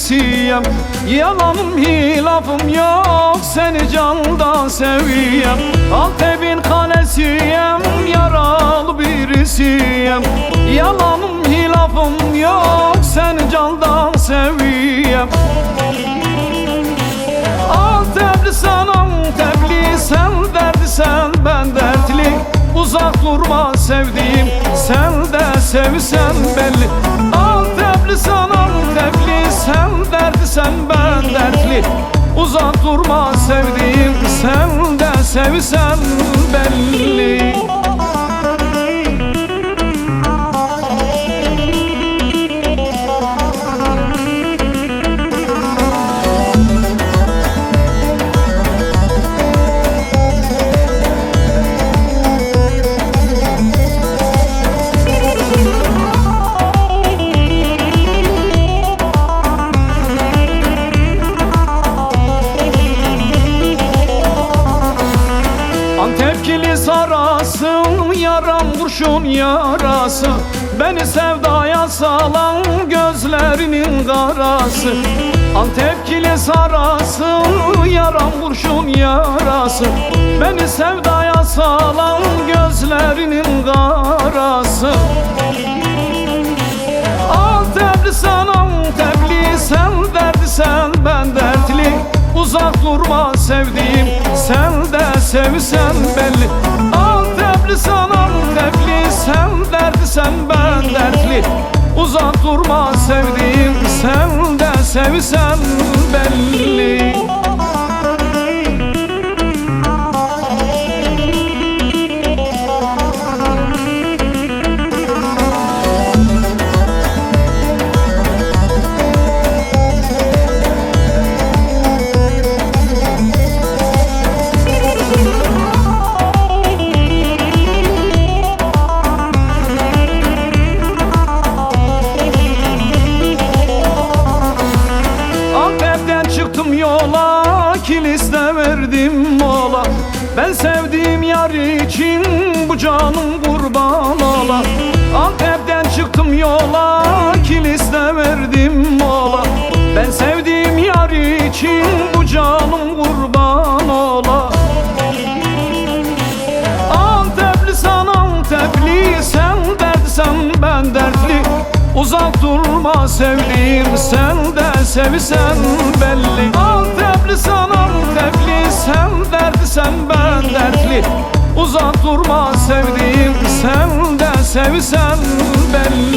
birisiyim. Yalanım hilafım yok, seni candan seviyem. Antep'in kalesiyim, yaralı birisiyim. Yalanım hilafım yok, seni candan seviyem. Antepli sen Antepli, sen derdi sen ben dertli. Uzak durma sevdiğim, sen de sevsen belli. Antepli sen Antepli, sen derdi sen ben dertli. Uzak durma sevdiğim, sen de sevsen belli. Antepkili sarasın, yaram kurşun yarası. Beni sevdaya salan gözlerinin karası. Antepkili sarasın, yaram kurşun yarası. Beni sevdaya salan gözlerinin karası. Antepli sen Antepli, sen derdi sen ben dertli. Uzak durma sevdiğim, sen de sevsen belli. Antepli sen Antepli, sen derdi sen ben dertli. Uzak durma sevdiğim, sen de sevsen belli. Çıktım yola, kiliste verdim mola. Ben sevdiğim yar için bu canım kurban ola. Antep'ten çıktım yola, kiliste verdim mola. Ben sevdiğim yar için bu canım kurban ola. Antepli sen Antepli, sen derdi sen ben dertli. Uzak durma sevdiğim, sen de sevsen belli. Antepli sen Antepli, sen derdi sen ben dertli. Uzak durma sevdiğim, sen de sevsen belli.